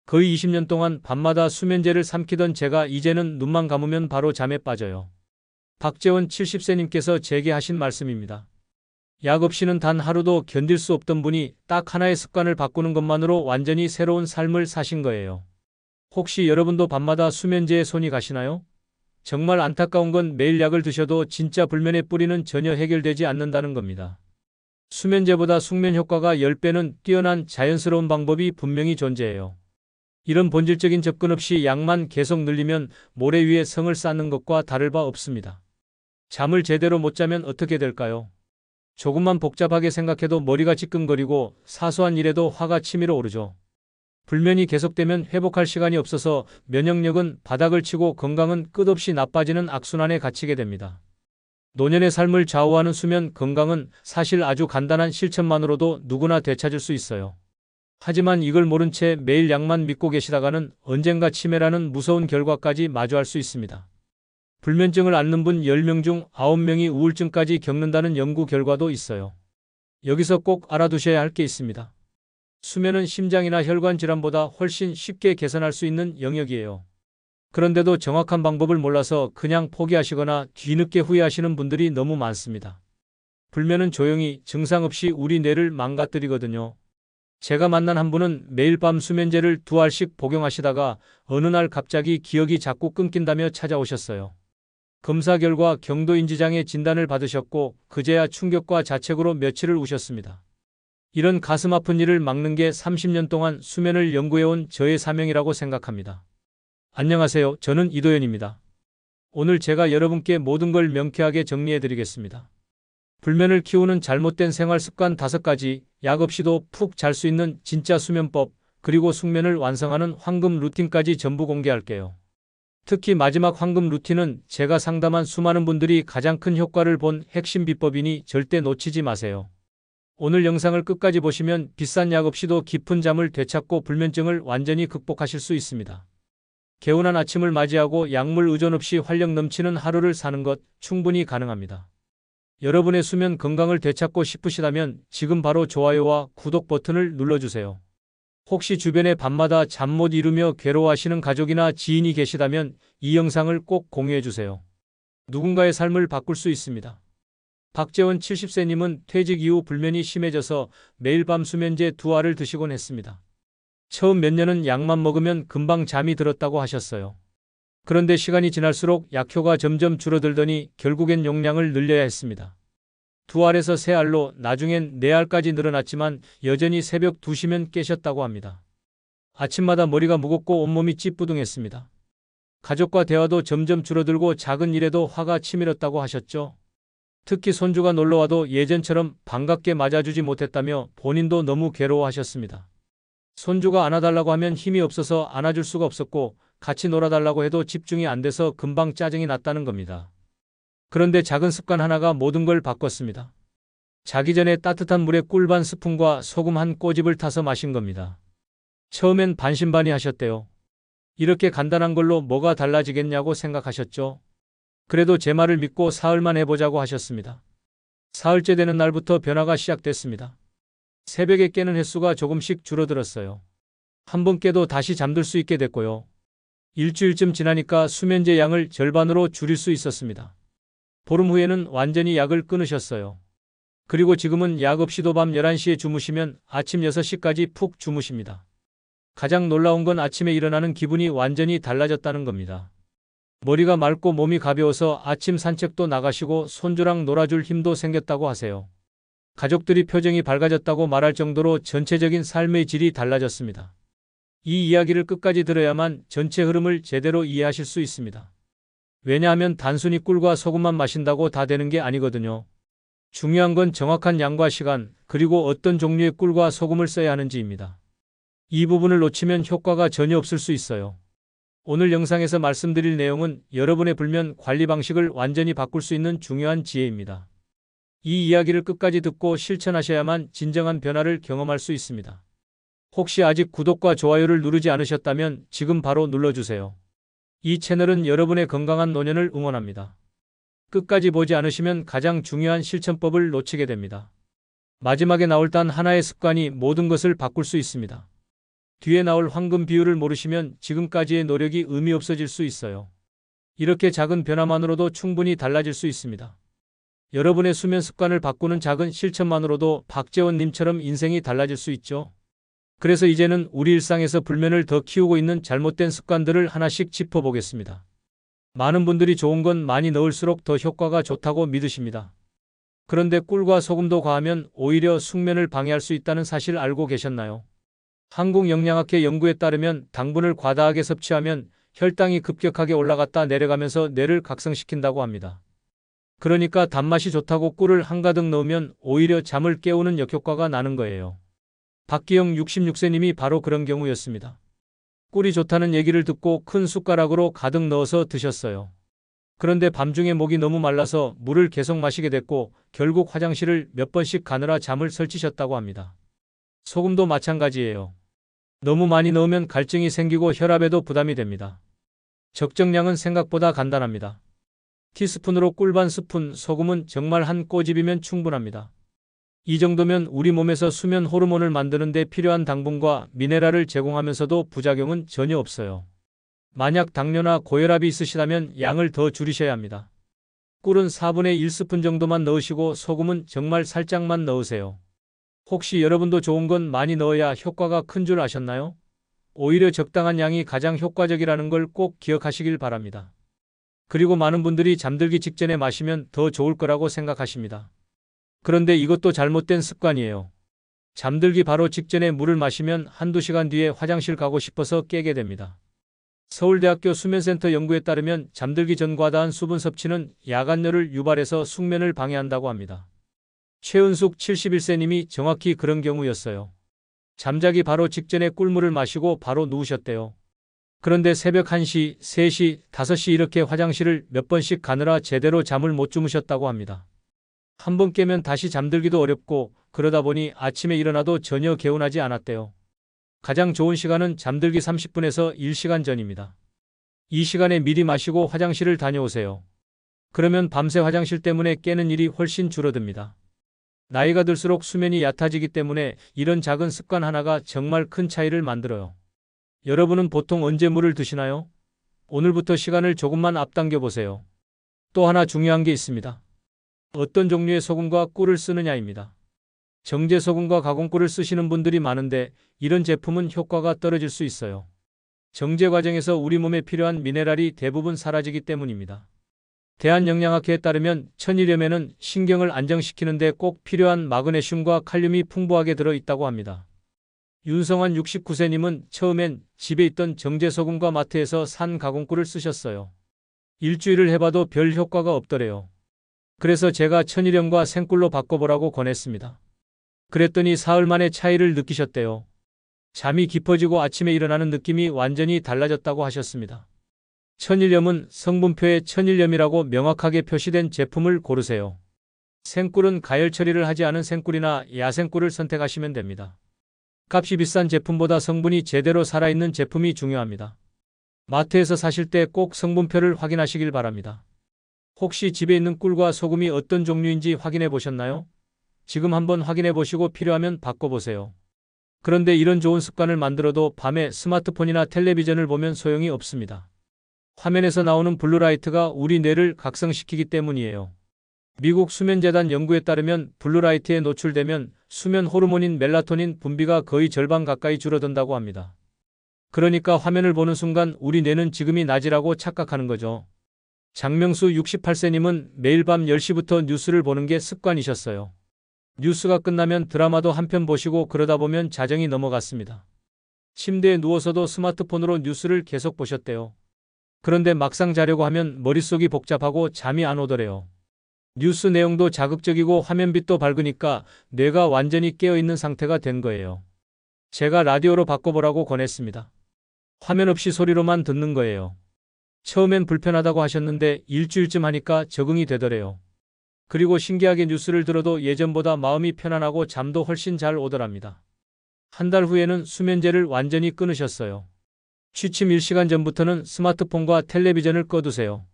거의 20년 동안 밤마다 수면제를 삼키던 제가 이제는 눈만 감으면 바로 잠에 빠져요. 박재원 70세님께서 제게 하신 말씀입니다. 약 없이는 단 하루도 견딜 수 없던 분이 딱 하나의 습관을 바꾸는 것만으로 완전히 새로운 삶을 사신 거예요. 혹시 여러분도 밤마다 수면제에 손이 가시나요? 정말 안타까운 건 매일 약을 드셔도 진짜 불면의 뿌리는 전혀 해결되지 않는다는 겁니다. 수면제보다 숙면 효과가 10배는 뛰어난 자연스러운 방법이 분명히 존재해요. 이런 본질적인 접근 없이 약만 계속 늘리면 모래 위에 성을 쌓는 것과 다를 바 없습니다. 잠을 제대로 못 자면 어떻게 될까요? 조금만 복잡하게 생각해도 머리가 찌끔거리고 사소한 일에도 화가 치밀어 오르죠. 불면이 계속되면 회복할 시간이 없어서 면역력은 바닥을 치고 건강은 끝없이 나빠지는 악순환에 갇히게 됩니다. 노년의 삶을 좌우하는 수면 건강은 사실 아주 간단한 실천만으로도 누구나 되찾을 수 있어요. 하지만 이걸 모른 채 매일 약만 믿고 계시다가는 언젠가 치매라는 무서운 결과까지 마주할 수 있습니다. 불면증을 앓는 분 10명 중 9명이 우울증까지 겪는다는 연구 결과도 있어요. 여기서 꼭 알아두셔야 할 게 있습니다. 수면은 심장이나 혈관 질환보다 훨씬 쉽게 개선할 수 있는 영역이에요. 그런데도 정확한 방법을 몰라서 그냥 포기하시거나 뒤늦게 후회하시는 분들이 너무 많습니다. 불면은 조용히 증상 없이 우리 뇌를 망가뜨리거든요. 제가 만난 한 분은 매일 밤 수면제를 2알씩 복용하시다가 어느 날 갑자기 기억이 자꾸 끊긴다며 찾아오셨어요. 검사 결과 경도인지장애 진단을 받으셨고 그제야 충격과 자책으로 며칠을 우셨습니다. 이런 가슴 아픈 일을 막는 게 30년 동안 수면을 연구해온 저의 사명이라고 생각합니다. 안녕하세요. 저는 이도현입니다. 오늘 제가 여러분께 모든 걸 명쾌하게 정리해드리겠습니다. 불면을 키우는 잘못된 생활 습관 5가지, 약 없이도 푹 잘 수 있는 진짜 수면법, 그리고 숙면을 완성하는 황금 루틴까지 전부 공개할게요. 특히 마지막 황금 루틴은 제가 상담한 수많은 분들이 가장 큰 효과를 본 핵심 비법이니 절대 놓치지 마세요. 오늘 영상을 끝까지 보시면 비싼 약 없이도 깊은 잠을 되찾고 불면증을 완전히 극복하실 수 있습니다. 개운한 아침을 맞이하고 약물 의존 없이 활력 넘치는 하루를 사는 것 충분히 가능합니다. 여러분의 수면 건강을 되찾고 싶으시다면 지금 바로 좋아요와 구독 버튼을 눌러주세요. 혹시 주변에 밤마다 잠 못 이루며 괴로워하시는 가족이나 지인이 계시다면 이 영상을 꼭 공유해주세요. 누군가의 삶을 바꿀 수 있습니다. 박재원 70세님은 퇴직 이후 불면이 심해져서 매일 밤 수면제 2알을 드시곤 했습니다. 처음 몇 년은 약만 먹으면 금방 잠이 들었다고 하셨어요. 그런데 시간이 지날수록 약효가 점점 줄어들더니 결국엔 용량을 늘려야 했습니다. 2알에서 3알로 나중엔 4알까지 늘어났지만 여전히 새벽 2시면 깨셨다고 합니다. 아침마다 머리가 무겁고 온몸이 찌뿌둥했습니다. 가족과 대화도 점점 줄어들고 작은 일에도 화가 치밀었다고 하셨죠. 특히 손주가 놀러와도 예전처럼 반갑게 맞아주지 못했다며 본인도 너무 괴로워하셨습니다. 손주가 안아달라고 하면 힘이 없어서 안아줄 수가 없었고 같이 놀아달라고 해도 집중이 안 돼서 금방 짜증이 났다는 겁니다. 그런데 작은 습관 하나가 모든 걸 바꿨습니다. 자기 전에 따뜻한 물에 꿀 반 스푼과 소금 한 꼬집을 타서 마신 겁니다. 처음엔 반신반의하셨대요. 이렇게 간단한 걸로 뭐가 달라지겠냐고 생각하셨죠. 그래도 제 말을 믿고 사흘만 해보자고 하셨습니다. 사흘째 되는 날부터 변화가 시작됐습니다. 새벽에 깨는 횟수가 조금씩 줄어들었어요. 한 번 깨도 다시 잠들 수 있게 됐고요. 일주일쯤 지나니까 수면제 양을 절반으로 줄일 수 있었습니다. 보름 후에는 완전히 약을 끊으셨어요. 그리고 지금은 약 없이도 밤 11시에 주무시면 아침 6시까지 푹 주무십니다. 가장 놀라운 건 아침에 일어나는 기분이 완전히 달라졌다는 겁니다. 머리가 맑고 몸이 가벼워서 아침 산책도 나가시고 손주랑 놀아줄 힘도 생겼다고 하세요. 가족들이 표정이 밝아졌다고 말할 정도로 전체적인 삶의 질이 달라졌습니다. 이 이야기를 끝까지 들어야만 전체 흐름을 제대로 이해하실 수 있습니다. 왜냐하면 단순히 꿀과 소금만 마신다고 다 되는 게 아니거든요. 중요한 건 정확한 양과 시간, 그리고 어떤 종류의 꿀과 소금을 써야 하는지입니다. 이 부분을 놓치면 효과가 전혀 없을 수 있어요. 오늘 영상에서 말씀드릴 내용은 여러분의 불면 관리 방식을 완전히 바꿀 수 있는 중요한 지혜입니다. 이 이야기를 끝까지 듣고 실천하셔야만 진정한 변화를 경험할 수 있습니다. 혹시 아직 구독과 좋아요를 누르지 않으셨다면 지금 바로 눌러주세요. 이 채널은 여러분의 건강한 노년을 응원합니다. 끝까지 보지 않으시면 가장 중요한 실천법을 놓치게 됩니다. 마지막에 나올 단 하나의 습관이 모든 것을 바꿀 수 있습니다. 뒤에 나올 황금 비율을 모르시면 지금까지의 노력이 의미 없어질 수 있어요. 이렇게 작은 변화만으로도 충분히 달라질 수 있습니다. 여러분의 수면 습관을 바꾸는 작은 실천만으로도 박재원 님처럼 인생이 달라질 수 있죠. 그래서 이제는 우리 일상에서 불면을 더 키우고 있는 잘못된 습관들을 하나씩 짚어보겠습니다. 많은 분들이 좋은 건 많이 넣을수록 더 효과가 좋다고 믿으십니다. 그런데 꿀과 소금도 과하면 오히려 숙면을 방해할 수 있다는 사실 알고 계셨나요? 한국영양학회 연구에 따르면 당분을 과다하게 섭취하면 혈당이 급격하게 올라갔다 내려가면서 뇌를 각성시킨다고 합니다. 그러니까 단맛이 좋다고 꿀을 한가득 넣으면 오히려 잠을 깨우는 역효과가 나는 거예요. 박기영 66세님이 바로 그런 경우였습니다. 꿀이 좋다는 얘기를 듣고 큰 숟가락으로 가득 넣어서 드셨어요. 그런데 밤중에 목이 너무 말라서 물을 계속 마시게 됐고 결국 화장실을 몇 번씩 가느라 잠을 설치셨다고 합니다. 소금도 마찬가지예요. 너무 많이 넣으면 갈증이 생기고 혈압에도 부담이 됩니다. 적정량은 생각보다 간단합니다. 티스푼으로 꿀 반 스푼, 소금은 정말 한 꼬집이면 충분합니다. 이 정도면 우리 몸에서 수면 호르몬을 만드는 데 필요한 당분과 미네랄을 제공하면서도 부작용은 전혀 없어요. 만약 당뇨나 고혈압이 있으시다면 양을 더 줄이셔야 합니다. 꿀은 4분의 1스푼 정도만 넣으시고 소금은 정말 살짝만 넣으세요. 혹시 여러분도 좋은 건 많이 넣어야 효과가 큰 줄 아셨나요? 오히려 적당한 양이 가장 효과적이라는 걸 꼭 기억하시길 바랍니다. 그리고 많은 분들이 잠들기 직전에 마시면 더 좋을 거라고 생각하십니다. 그런데 이것도 잘못된 습관이에요. 잠들기 바로 직전에 물을 마시면 한두 시간 뒤에 화장실 가고 싶어서 깨게 됩니다. 서울대학교 수면센터 연구에 따르면 잠들기 전 과다한 수분 섭취는 야간열을 유발해서 숙면을 방해한다고 합니다. 최은숙 71세님이 정확히 그런 경우였어요. 잠자기 바로 직전에 꿀물을 마시고 바로 누우셨대요. 그런데 새벽 1시, 3시, 5시 이렇게 화장실을 몇 번씩 가느라 제대로 잠을 못 주무셨다고 합니다. 한 번 깨면 다시 잠들기도 어렵고 그러다 보니 아침에 일어나도 전혀 개운하지 않았대요. 가장 좋은 시간은 잠들기 30분에서 1시간 전입니다. 이 시간에 미리 마시고 화장실을 다녀오세요. 그러면 밤새 화장실 때문에 깨는 일이 훨씬 줄어듭니다. 나이가 들수록 수면이 얕아지기 때문에 이런 작은 습관 하나가 정말 큰 차이를 만들어요. 여러분은 보통 언제 물을 드시나요? 오늘부터 시간을 조금만 앞당겨 보세요. 또 하나 중요한 게 있습니다. 어떤 종류의 소금과 꿀을 쓰느냐입니다. 정제 소금과 가공꿀을 쓰시는 분들이 많은데 이런 제품은 효과가 떨어질 수 있어요. 정제 과정에서 우리 몸에 필요한 미네랄이 대부분 사라지기 때문입니다. 대한영양학회에 따르면 천일염에는 신경을 안정시키는 데 꼭 필요한 마그네슘과 칼륨이 풍부하게 들어 있다고 합니다. 윤성환 69세님은 처음엔 집에 있던 정제 소금과 마트에서 산 가공꿀을 쓰셨어요. 일주일을 해봐도 별 효과가 없더래요. 그래서 제가 천일염과 생꿀로 바꿔보라고 권했습니다. 그랬더니 사흘 만에 차이를 느끼셨대요. 잠이 깊어지고 아침에 일어나는 느낌이 완전히 달라졌다고 하셨습니다. 천일염은 성분표에 천일염이라고 명확하게 표시된 제품을 고르세요. 생꿀은 가열 처리를 하지 않은 생꿀이나 야생꿀을 선택하시면 됩니다. 값이 비싼 제품보다 성분이 제대로 살아있는 제품이 중요합니다. 마트에서 사실 때 꼭 성분표를 확인하시길 바랍니다. 혹시 집에 있는 꿀과 소금이 어떤 종류인지 확인해 보셨나요? 지금 한번 확인해 보시고 필요하면 바꿔보세요. 그런데 이런 좋은 습관을 만들어도 밤에 스마트폰이나 텔레비전을 보면 소용이 없습니다. 화면에서 나오는 블루라이트가 우리 뇌를 각성시키기 때문이에요. 미국 수면재단 연구에 따르면 블루라이트에 노출되면 수면 호르몬인 멜라토닌 분비가 거의 절반 가까이 줄어든다고 합니다. 그러니까 화면을 보는 순간 우리 뇌는 지금이 낮이라고 착각하는 거죠. 장명수 68세님은 매일 밤 10시부터 뉴스를 보는 게 습관이셨어요. 뉴스가 끝나면 드라마도 한 편 보시고 그러다 보면 자정이 넘어갔습니다. 침대에 누워서도 스마트폰으로 뉴스를 계속 보셨대요. 그런데 막상 자려고 하면 머릿속이 복잡하고 잠이 안 오더래요. 뉴스 내용도 자극적이고 화면빛도 밝으니까 뇌가 완전히 깨어있는 상태가 된 거예요. 제가 라디오로 바꿔보라고 권했습니다. 화면 없이 소리로만 듣는 거예요. 처음엔 불편하다고 하셨는데 일주일쯤 하니까 적응이 되더래요. 그리고 신기하게 뉴스를 들어도 예전보다 마음이 편안하고 잠도 훨씬 잘 오더랍니다. 한 달 후에는 수면제를 완전히 끊으셨어요. 취침 1시간 전부터는 스마트폰과 텔레비전을 꺼두세요.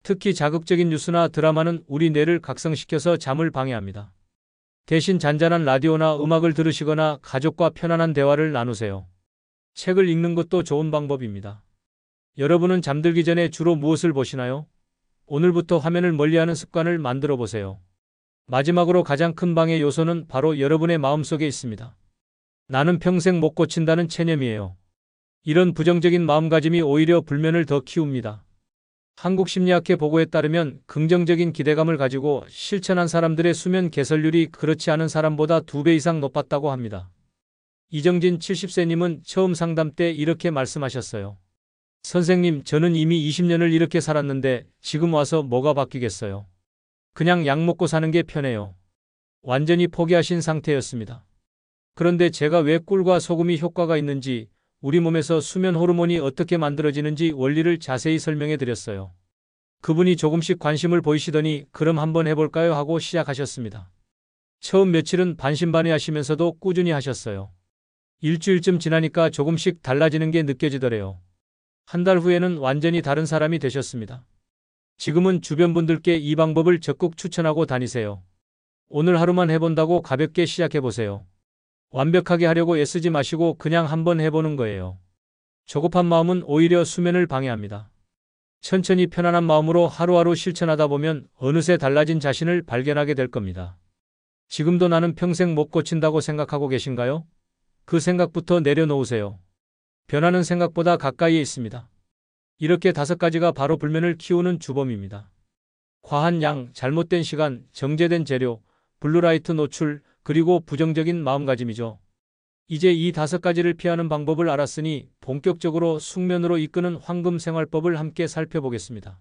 특히 자극적인 뉴스나 드라마는 우리 뇌를 각성시켜서 잠을 방해합니다. 대신 잔잔한 라디오나 음악을 들으시거나 가족과 편안한 대화를 나누세요. 책을 읽는 것도 좋은 방법입니다. 여러분은 잠들기 전에 주로 무엇을 보시나요? 오늘부터 화면을 멀리하는 습관을 만들어 보세요. 마지막으로 가장 큰 방해 요소는 바로 여러분의 마음속에 있습니다. 나는 평생 못 고친다는 체념이에요. 이런 부정적인 마음가짐이 오히려 불면을 더 키웁니다. 한국심리학회 보고에 따르면 긍정적인 기대감을 가지고 실천한 사람들의 수면 개설률이 그렇지 않은 사람보다 2배 이상 높았다고 합니다. 이정진 70세님은 처음 상담 때 이렇게 말씀하셨어요. 선생님, 저는 이미 20년을 이렇게 살았는데 지금 와서 뭐가 바뀌겠어요? 그냥 약 먹고 사는 게 편해요. 완전히 포기하신 상태였습니다. 그런데 제가 왜 꿀과 소금이 효과가 있는지, 우리 몸에서 수면 호르몬이 어떻게 만들어지는지 원리를 자세히 설명해 드렸어요. 그분이 조금씩 관심을 보이시더니 그럼 한번 해볼까요? 하고 시작하셨습니다. 처음 며칠은 반신반의하시면서도 꾸준히 하셨어요. 일주일쯤 지나니까 조금씩 달라지는 게 느껴지더래요. 한 달 후에는 완전히 다른 사람이 되셨습니다. 지금은 주변 분들께 이 방법을 적극 추천하고 다니세요. 오늘 하루만 해본다고 가볍게 시작해보세요. 완벽하게 하려고 애쓰지 마시고 그냥 한번 해보는 거예요. 조급한 마음은 오히려 수면을 방해합니다. 천천히 편안한 마음으로 하루하루 실천하다 보면 어느새 달라진 자신을 발견하게 될 겁니다. 지금도 나는 평생 못 고친다고 생각하고 계신가요? 그 생각부터 내려놓으세요. 변화는 생각보다 가까이에 있습니다. 이렇게 5가지가 바로 불면을 키우는 주범입니다. 과한 양, 잘못된 시간, 정제된 재료, 블루라이트 노출, 그리고 부정적인 마음가짐이죠. 이제 이 5가지를 피하는 방법을 알았으니 본격적으로 숙면으로 이끄는 황금 생활법을 함께 살펴보겠습니다.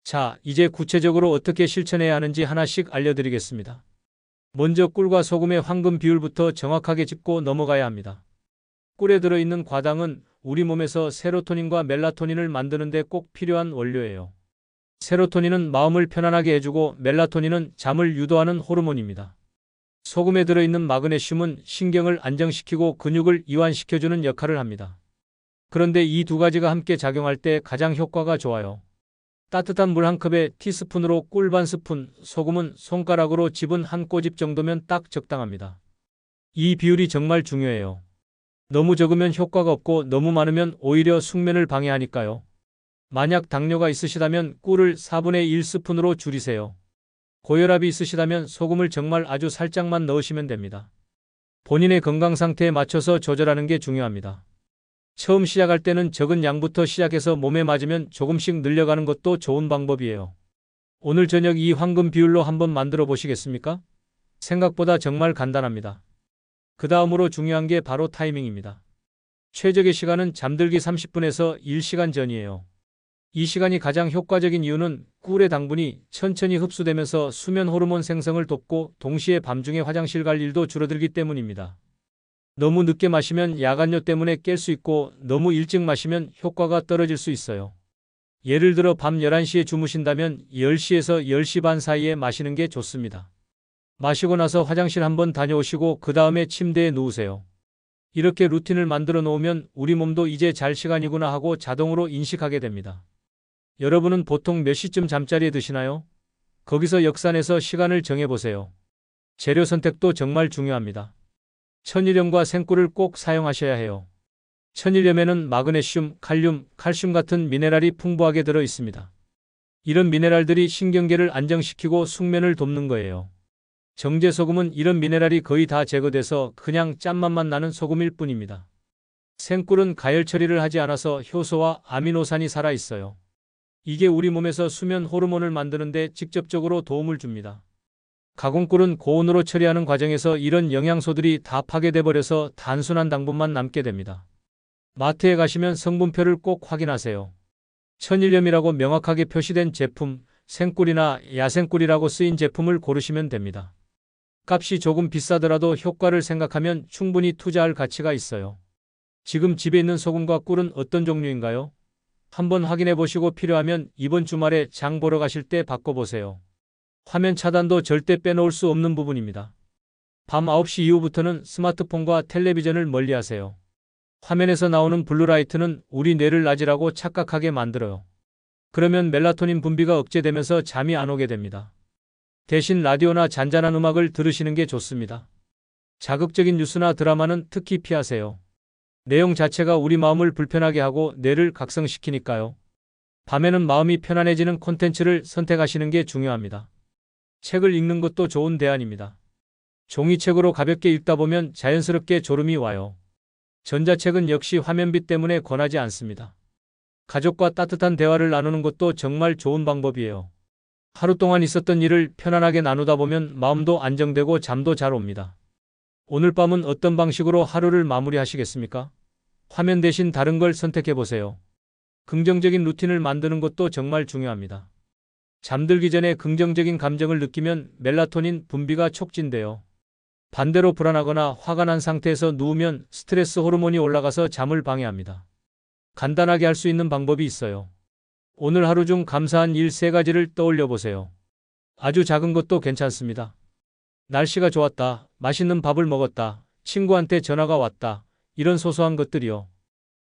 자, 이제 구체적으로 어떻게 실천해야 하는지 하나씩 알려드리겠습니다. 먼저 꿀과 소금의 황금 비율부터 정확하게 짚고 넘어가야 합니다. 꿀에 들어있는 과당은 우리 몸에서 세로토닌과 멜라토닌을 만드는 데 꼭 필요한 원료예요. 세로토닌은 마음을 편안하게 해주고 멜라토닌은 잠을 유도하는 호르몬입니다. 소금에 들어있는 마그네슘은 신경을 안정시키고 근육을 이완시켜주는 역할을 합니다. 그런데 이 2가지가 함께 작용할 때 가장 효과가 좋아요. 따뜻한 물 한 컵에 티스푼으로 꿀 반 스푼, 소금은 손가락으로 집은 한 꼬집 정도면 딱 적당합니다. 이 비율이 정말 중요해요. 너무 적으면 효과가 없고 너무 많으면 오히려 숙면을 방해하니까요. 만약 당뇨가 있으시다면 꿀을 4분의 1스푼으로 줄이세요. 고혈압이 있으시다면 소금을 정말 아주 살짝만 넣으시면 됩니다. 본인의 건강 상태에 맞춰서 조절하는 게 중요합니다. 처음 시작할 때는 적은 양부터 시작해서 몸에 맞으면 조금씩 늘려가는 것도 좋은 방법이에요. 오늘 저녁 이 황금 비율로 한번 만들어 보시겠습니까? 생각보다 정말 간단합니다. 그 다음으로 중요한 게 바로 타이밍입니다. 최적의 시간은 잠들기 30분에서 1시간 전이에요. 이 시간이 가장 효과적인 이유는 꿀의 당분이 천천히 흡수되면서 수면 호르몬 생성을 돕고 동시에 밤중에 화장실 갈 일도 줄어들기 때문입니다. 너무 늦게 마시면 야간뇨 때문에 깰 수 있고 너무 일찍 마시면 효과가 떨어질 수 있어요. 예를 들어 밤 11시에 주무신다면 10시에서 10시 반 사이에 마시는 게 좋습니다. 마시고 나서 화장실 한번 다녀오시고 그 다음에 침대에 누우세요. 이렇게 루틴을 만들어 놓으면 우리 몸도 이제 잘 시간이구나 하고 자동으로 인식하게 됩니다. 여러분은 보통 몇 시쯤 잠자리에 드시나요? 거기서 역산해서 시간을 정해보세요. 재료 선택도 정말 중요합니다. 천일염과 생꿀을 꼭 사용하셔야 해요. 천일염에는 마그네슘, 칼륨, 칼슘 같은 미네랄이 풍부하게 들어 있습니다. 이런 미네랄들이 신경계를 안정시키고 숙면을 돕는 거예요. 정제소금은 이런 미네랄이 거의 다 제거돼서 그냥 짠맛만 나는 소금일 뿐입니다. 생꿀은 가열 처리를 하지 않아서 효소와 아미노산이 살아있어요. 이게 우리 몸에서 수면 호르몬을 만드는데 직접적으로 도움을 줍니다. 가공꿀은 고온으로 처리하는 과정에서 이런 영양소들이 다 파괴돼 버려서 단순한 당분만 남게 됩니다. 마트에 가시면 성분표를 꼭 확인하세요. 천일염이라고 명확하게 표시된 제품, 생꿀이나 야생꿀이라고 쓰인 제품을 고르시면 됩니다. 값이 조금 비싸더라도 효과를 생각하면 충분히 투자할 가치가 있어요. 지금 집에 있는 소금과 꿀은 어떤 종류인가요? 한번 확인해 보시고 필요하면 이번 주말에 장 보러 가실 때 바꿔보세요. 화면 차단도 절대 빼놓을 수 없는 부분입니다. 밤 9시 이후부터는 스마트폰과 텔레비전을 멀리하세요. 화면에서 나오는 블루라이트는 우리 뇌를 낮이라고 착각하게 만들어요. 그러면 멜라토닌 분비가 억제되면서 잠이 안 오게 됩니다. 대신 라디오나 잔잔한 음악을 들으시는 게 좋습니다. 자극적인 뉴스나 드라마는 특히 피하세요. 내용 자체가 우리 마음을 불편하게 하고 뇌를 각성시키니까요. 밤에는 마음이 편안해지는 콘텐츠를 선택하시는 게 중요합니다. 책을 읽는 것도 좋은 대안입니다. 종이책으로 가볍게 읽다 보면 자연스럽게 졸음이 와요. 전자책은 역시 화면빛 때문에 권하지 않습니다. 가족과 따뜻한 대화를 나누는 것도 정말 좋은 방법이에요. 하루 동안 있었던 일을 편안하게 나누다 보면 마음도 안정되고 잠도 잘 옵니다. 오늘 밤은 어떤 방식으로 하루를 마무리하시겠습니까? 화면 대신 다른 걸 선택해 보세요. 긍정적인 루틴을 만드는 것도 정말 중요합니다. 잠들기 전에 긍정적인 감정을 느끼면 멜라토닌 분비가 촉진돼요. 반대로 불안하거나 화가 난 상태에서 누우면 스트레스 호르몬이 올라가서 잠을 방해합니다. 간단하게 할 수 있는 방법이 있어요. 오늘 하루 중 감사한 일 3가지를 떠올려 보세요. 아주 작은 것도 괜찮습니다. 날씨가 좋았다, 맛있는 밥을 먹었다, 친구한테 전화가 왔다, 이런 소소한 것들이요.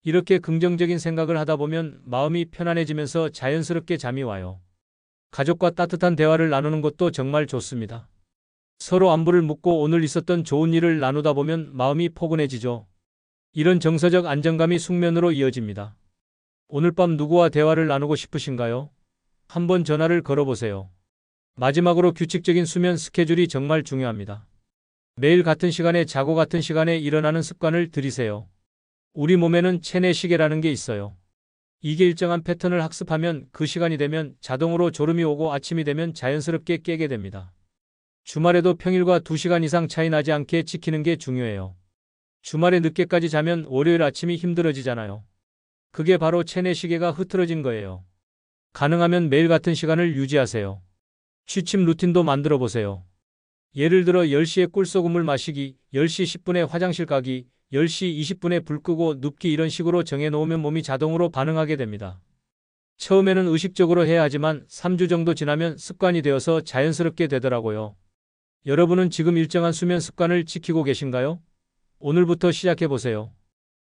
이렇게 긍정적인 생각을 하다 보면 마음이 편안해지면서 자연스럽게 잠이 와요. 가족과 따뜻한 대화를 나누는 것도 정말 좋습니다. 서로 안부를 묻고 오늘 있었던 좋은 일을 나누다 보면 마음이 포근해지죠. 이런 정서적 안정감이 숙면으로 이어집니다. 오늘 밤 누구와 대화를 나누고 싶으신가요? 한번 전화를 걸어보세요. 마지막으로 규칙적인 수면 스케줄이 정말 중요합니다. 매일 같은 시간에 자고 같은 시간에 일어나는 습관을 들이세요. 우리 몸에는 체내 시계라는 게 있어요. 이게 일정한 패턴을 학습하면 그 시간이 되면 자동으로 졸음이 오고 아침이 되면 자연스럽게 깨게 됩니다. 주말에도 평일과 2시간 이상 차이 나지 않게 지키는 게 중요해요. 주말에 늦게까지 자면 월요일 아침이 힘들어지잖아요. 그게 바로 체내 시계가 흐트러진 거예요. 가능하면 매일 같은 시간을 유지하세요. 취침 루틴도 만들어 보세요. 예를 들어 10시에 꿀소금을 마시기, 10시 10분에 화장실 가기, 10시 20분에 불 끄고 눕기 이런 식으로 정해놓으면 몸이 자동으로 반응하게 됩니다. 처음에는 의식적으로 해야 하지만 3주 정도 지나면 습관이 되어서 자연스럽게 되더라고요. 여러분은 지금 일정한 수면 습관을 지키고 계신가요? 오늘부터 시작해 보세요.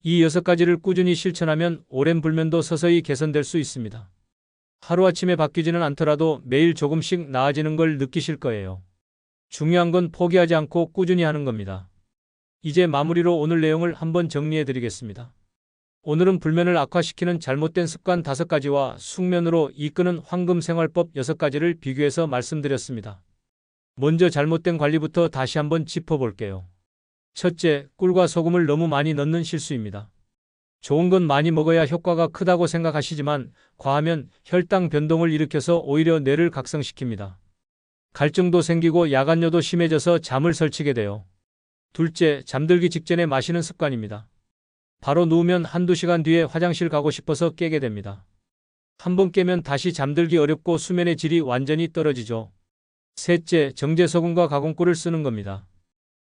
이 6가지를 꾸준히 실천하면 오랜 불면도 서서히 개선될 수 있습니다. 하루아침에 바뀌지는 않더라도 매일 조금씩 나아지는 걸 느끼실 거예요. 중요한 건 포기하지 않고 꾸준히 하는 겁니다. 이제 마무리로 오늘 내용을 한번 정리해 드리겠습니다. 오늘은 불면을 악화시키는 잘못된 습관 5가지와 숙면으로 이끄는 황금생활법 6가지를 비교해서 말씀드렸습니다. 먼저 잘못된 관리부터 다시 한번 짚어볼게요. 첫째, 꿀과 소금을 너무 많이 넣는 실수입니다. 좋은 건 많이 먹어야 효과가 크다고 생각하시지만 과하면 혈당 변동을 일으켜서 오히려 뇌를 각성시킵니다. 갈증도 생기고 야간뇨도 심해져서 잠을 설치게 돼요. 둘째, 잠들기 직전에 마시는 습관입니다. 바로 누우면 1~2시간 뒤에 화장실 가고 싶어서 깨게 됩니다. 한번 깨면 다시 잠들기 어렵고 수면의 질이 완전히 떨어지죠. 셋째, 정제소금과 가공꿀을 쓰는 겁니다.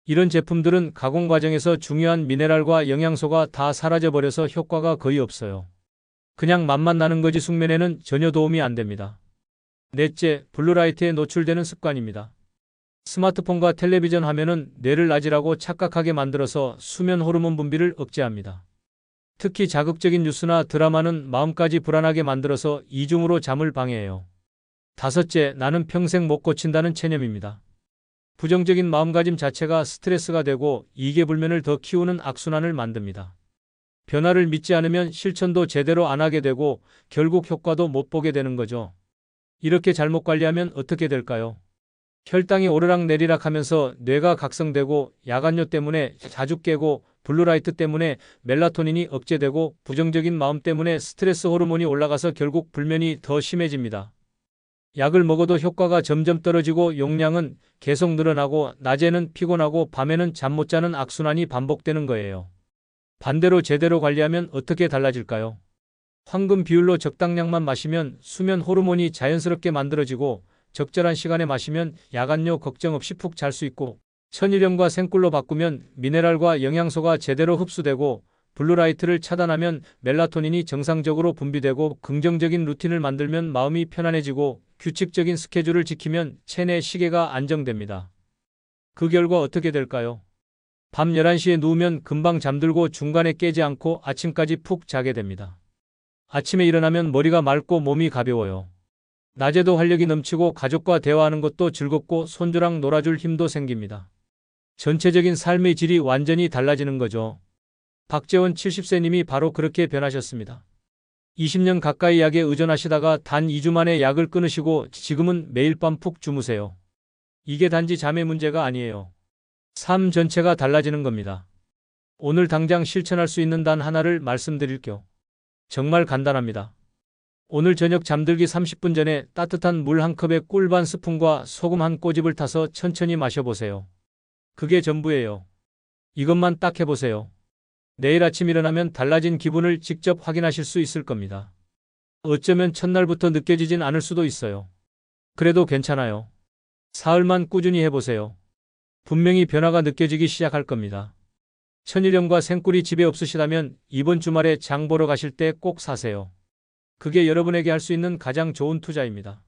이런 제품들은 가공 과정에서 중요한 미네랄과 영양소가 다 사라져버려서 효과가 거의 없어요. 그냥 맛만 나는 거지 숙면에는 전혀 도움이 안 됩니다. 넷째, 블루라이트에 노출되는 습관입니다. 스마트폰과 텔레비전 화면은 뇌를 나지라고 착각하게 만들어서 수면 호르몬 분비를 억제합니다. 특히 자극적인 뉴스나 드라마는 마음까지 불안하게 만들어서 이중으로 잠을 방해해요. 다섯째, 나는 평생 못 고친다는 체념입니다. 부정적인 마음가짐 자체가 스트레스가 되고 이게 불면을 더 키우는 악순환을 만듭니다. 변화를 믿지 않으면 실천도 제대로 안 하게 되고 결국 효과도 못 보게 되는 거죠. 이렇게 잘못 관리하면 어떻게 될까요? 혈당이 오르락내리락 하면서 뇌가 각성되고 야간뇨 때문에 자주 깨고 블루라이트 때문에 멜라토닌이 억제되고 부정적인 마음 때문에 스트레스 호르몬이 올라가서 결국 불면이 더 심해집니다. 약을 먹어도 효과가 점점 떨어지고 용량은 계속 늘어나고 낮에는 피곤하고 밤에는 잠 못 자는 악순환이 반복되는 거예요. 반대로 제대로 관리하면 어떻게 달라질까요? 황금 비율로 적당량만 마시면 수면 호르몬이 자연스럽게 만들어지고 적절한 시간에 마시면 야간뇨 걱정 없이 푹 잘 수 있고 천일염과 생꿀로 바꾸면 미네랄과 영양소가 제대로 흡수되고 블루라이트를 차단하면 멜라토닌이 정상적으로 분비되고 긍정적인 루틴을 만들면 마음이 편안해지고 규칙적인 스케줄을 지키면 체내 시계가 안정됩니다. 그 결과 어떻게 될까요? 밤 11시에 누우면 금방 잠들고 중간에 깨지 않고 아침까지 푹 자게 됩니다. 아침에 일어나면 머리가 맑고 몸이 가벼워요. 낮에도 활력이 넘치고 가족과 대화하는 것도 즐겁고 손주랑 놀아줄 힘도 생깁니다. 전체적인 삶의 질이 완전히 달라지는 거죠. 박재원 70세님이 바로 그렇게 변하셨습니다. 20년 가까이 약에 의존하시다가 단 2주 만에 약을 끊으시고 지금은 매일 밤 푹 주무세요. 이게 단지 잠의 문제가 아니에요. 삶 전체가 달라지는 겁니다. 오늘 당장 실천할 수 있는 단 하나를 말씀드릴게요. 정말 간단합니다. 오늘 저녁 잠들기 30분 전에 따뜻한 물 한 컵에 꿀 반 스푼과 소금 한 꼬집을 타서 천천히 마셔보세요. 그게 전부예요. 이것만 딱 해보세요. 내일 아침 일어나면 달라진 기분을 직접 확인하실 수 있을 겁니다. 어쩌면 첫날부터 느껴지진 않을 수도 있어요. 그래도 괜찮아요. 사흘만 꾸준히 해보세요. 분명히 변화가 느껴지기 시작할 겁니다. 천일염과 생꿀이 집에 없으시다면 이번 주말에 장 보러 가실 때 꼭 사세요. 그게 여러분에게 할 수 있는 가장 좋은 투자입니다.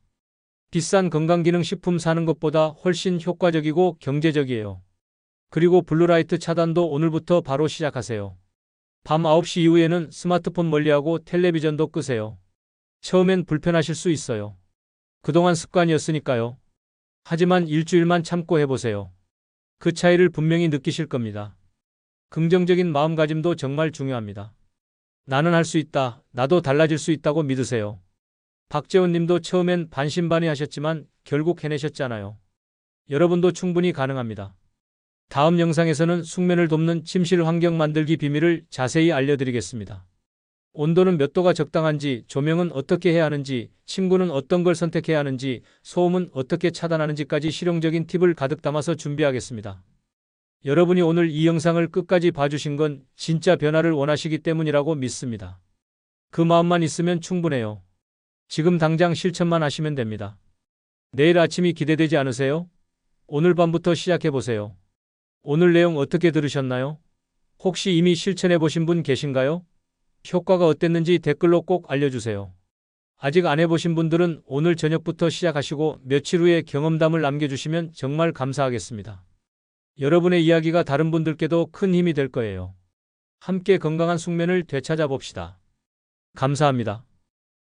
비싼 건강기능식품 사는 것보다 훨씬 효과적이고 경제적이에요. 그리고 블루라이트 차단도 오늘부터 바로 시작하세요. 밤 9시 이후에는 스마트폰 멀리하고 텔레비전도 끄세요. 처음엔 불편하실 수 있어요. 그동안 습관이었으니까요. 하지만 일주일만 참고 해보세요. 그 차이를 분명히 느끼실 겁니다. 긍정적인 마음가짐도 정말 중요합니다. 나는 할 수 있다. 나도 달라질 수 있다고 믿으세요. 박재원 님도 처음엔 반신반의하셨지만 결국 해내셨잖아요. 여러분도 충분히 가능합니다. 다음 영상에서는 숙면을 돕는 침실 환경 만들기 비밀을 자세히 알려드리겠습니다. 온도는 몇 도가 적당한지, 조명은 어떻게 해야 하는지, 침구는 어떤 걸 선택해야 하는지, 소음은 어떻게 차단하는지까지 실용적인 팁을 가득 담아서 준비하겠습니다. 여러분이 오늘 이 영상을 끝까지 봐주신 건 진짜 변화를 원하시기 때문이라고 믿습니다. 그 마음만 있으면 충분해요. 지금 당장 실천만 하시면 됩니다. 내일 아침이 기대되지 않으세요? 오늘 밤부터 시작해보세요. 오늘 내용 어떻게 들으셨나요? 혹시 이미 실천해 보신 분 계신가요? 효과가 어땠는지 댓글로 꼭 알려주세요. 아직 안 해보신 분들은 오늘 저녁부터 시작하시고 며칠 후에 경험담을 남겨주시면 정말 감사하겠습니다. 여러분의 이야기가 다른 분들께도 큰 힘이 될 거예요. 함께 건강한 숙면을 되찾아 봅시다. 감사합니다.